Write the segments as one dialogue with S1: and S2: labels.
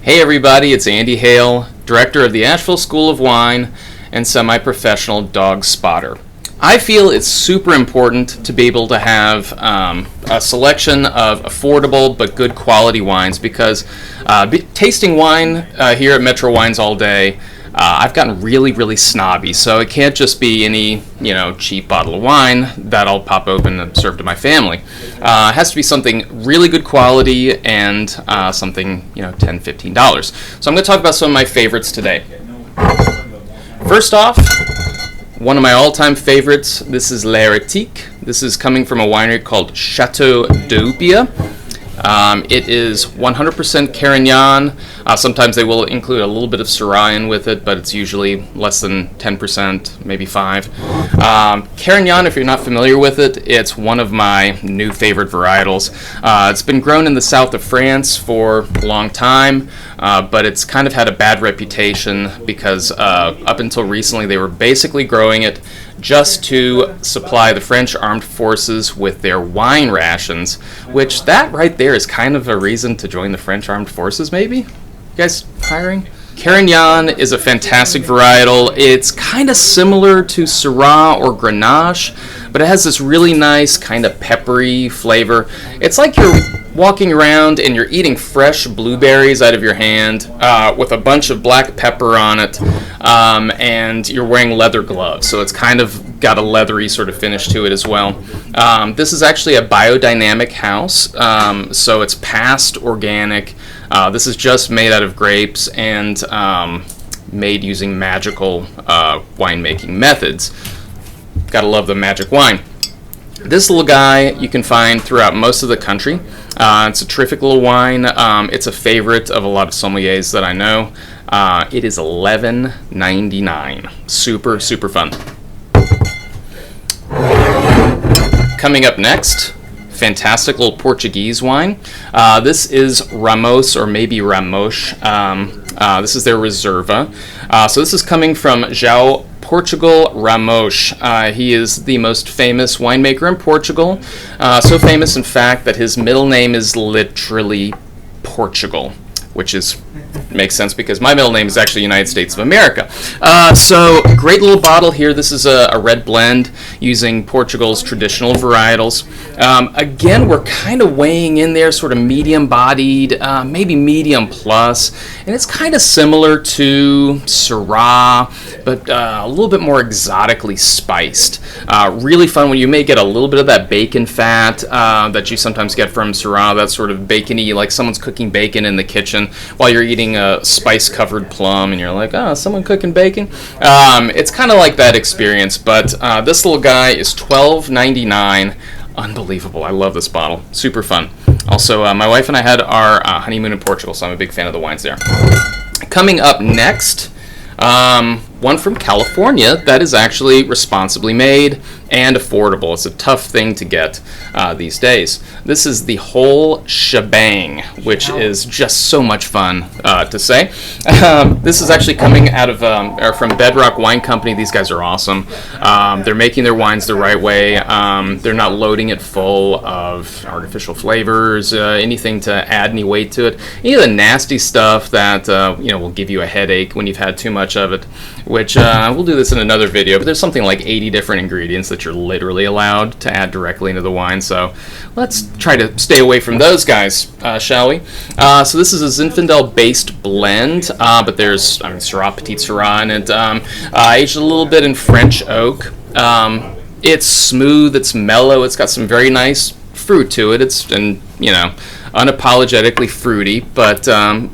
S1: Hey everybody, it's Andy Hale, director of the Asheville School of Wine and semi-professional dog spotter. I feel it's super important to be able to have a selection of affordable but good quality wines because tasting wine here at Metro Wines all day, I've gotten really snobby, so it can't just be any cheap bottle of wine that I'll pop open and serve to my family. It has to be something really good quality and something $10-15. So I'm going to talk about some of my favorites today. First off, one of my all-time favorites. This is L'Hérétique. This is coming from a winery called Chateau Dufault. It is 100% Carignan. Sometimes they will include a little bit of Syrah in with it, but it's usually less than 10%, maybe 5%. Carignan, if you're not familiar with it, it's one of my new favorite varietals. It's been grown in the south of France for a long time, but it's kind of had a bad reputation because up until recently they were basically growing it just to supply the French armed forces with their wine rations, which that right there is kind of a reason to join the French armed forces, maybe? You guys hiring? Carignan is a fantastic varietal. It's kind of similar to Syrah or Grenache, but it has this really nice kind of peppery flavor. It's like you're walking around and you're eating fresh blueberries out of your hand with a bunch of black pepper on it, and you're wearing leather gloves, so it's kind of got a leathery sort of finish to it as well. This is actually a biodynamic house, so it's past organic. This is just made out of grapes and made using magical winemaking methods. Gotta love the magic wine. This little guy you can find throughout most of the country. It's a terrific little wine. It's a favorite of a lot of sommeliers that I know. It is $11.99. Super fun. Coming up next, fantastic little Portuguese wine. This is Ramos, or maybe Ramos. This is their Reserva. So this is coming from João Portugal Ramos. He is the most famous winemaker in Portugal. So famous, in fact, that his middle name is literally Portugal, which makes sense because my middle name is actually United States of America. So great little bottle here. This is a red blend using Portugal's traditional varietals. Again, we're kind of weighing in there sort of medium-bodied, maybe medium plus, and it's kind of similar to Syrah, but a little bit more exotically spiced. Really fun when you may get a little bit of that bacon fat that you sometimes get from Syrah, that sort of bacony, like someone's cooking bacon in the kitchen while you're eating a spice-covered plum, and you're like, someone cooking bacon? It's kind of like that experience, but this little guy is $12.99. Unbelievable. I love this bottle. Super fun. Also, my wife and I had our honeymoon in Portugal, so I'm a big fan of the wines there. Coming up next, one from California that is actually responsibly made and affordable. It's a tough thing to get these days. This is the whole shebang, which is just so much fun to say. This is actually coming out of from Bedrock Wine Company. These guys are awesome. They're making their wines the right way. They're not loading it full of artificial flavors, anything to add any weight to it. Any of the nasty stuff that will give you a headache when you've had too much of it, which we'll do this in another video, but there's something like 80 different ingredients that you're literally allowed to add directly into the wine, so let's try to stay away from those guys, shall we? So this is a Zinfandel-based blend, but there's Syrah, Petite Syrah in it, aged a little bit in French oak. It's smooth, it's mellow, it's got some very nice fruit to it. It's unapologetically fruity, but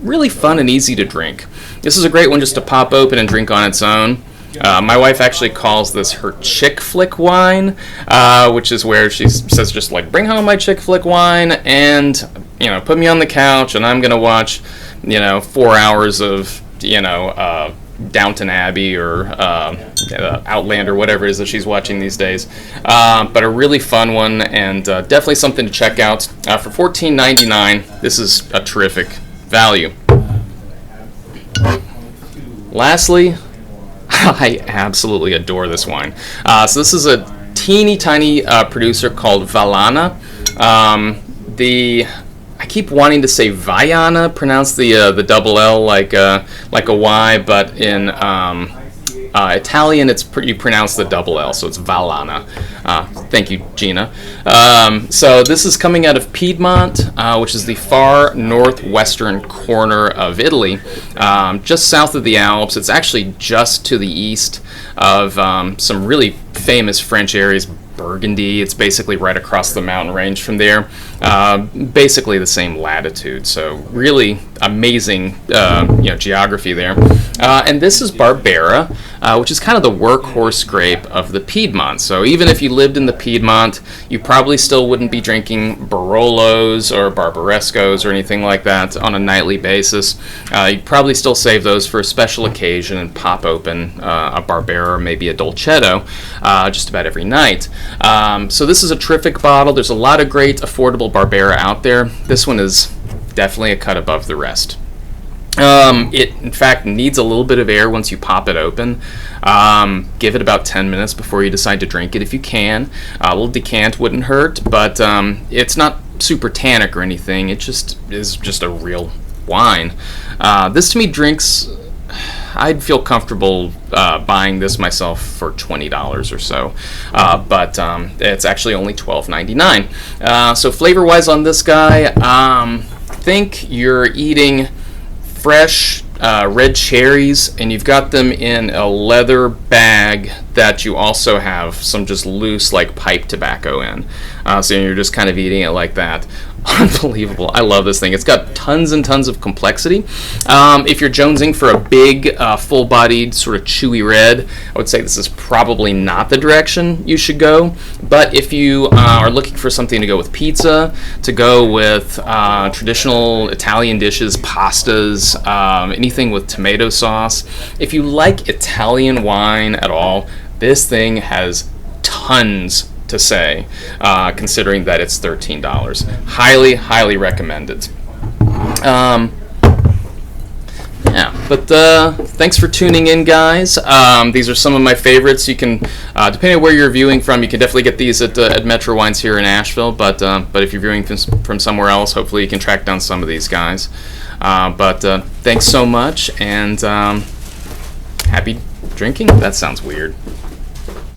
S1: really fun and easy to drink. This is a great one just to pop open and drink on its own. My wife actually calls this her chick flick wine, which is where she says just like, bring home my chick flick wine and, put me on the couch and I'm going to watch, 4 hours of, Downton Abbey or Outlander, whatever it is that she's watching these days. But a really fun one and definitely something to check out. For $14.99, this is a terrific value. Lastly, I absolutely adore this wine. So this is a teeny tiny producer called Falana. I keep wanting to say Viana, pronounce the double L like a Y, but in Italian you pronounce the double L, so it's Falana. Thank you, Gina. So this is coming out of Piedmont, which is the far northwestern corner of Italy, just south of the Alps. It's actually just to the east of some really famous French areas. Burgundy, it's basically right across the mountain range from there, basically the same latitude, so really amazing geography there. And this is Barbera, which is kind of the workhorse grape of the Piedmont. So even if you lived in the Piedmont, you probably still wouldn't be drinking Barolos or Barbarescos or anything like that on a nightly basis. You'd probably still save those for a special occasion and pop open a Barbera or maybe a Dolcetto just about every night. So this is a terrific bottle. There's a lot of great affordable Barbera out there. This one is definitely a cut above the rest. It, in fact, needs a little bit of air once you pop it open. Give it about 10 minutes before you decide to drink it if you can. A little decant wouldn't hurt, but it's not super tannic or anything. It just is just a real wine. This to me drinks... I'd feel comfortable buying this myself for $20 or so, but it's actually only $12.99. So flavor-wise on this guy, think you're eating fresh red cherries, and you've got them in a leather bag that you also have some just loose like pipe tobacco in. So you're just kind of eating it like that. Unbelievable. I love this thing. It's got tons and tons of complexity. If you're jonesing for a big, full-bodied, sort of chewy red, I would say this is probably not the direction you should go. But if you are looking for something to go with pizza, to go with traditional Italian dishes, pastas, anything with tomato sauce, if you like Italian wine at all, this thing has tons to say, considering that it's $13. Highly, highly recommend it. Thanks for tuning in, guys. These are some of my favorites. You can, depending on where you're viewing from, you can definitely get these at Metro Wines here in Asheville, but if you're viewing from somewhere else, hopefully you can track down some of these guys. Thanks so much, and happy drinking? That sounds weird.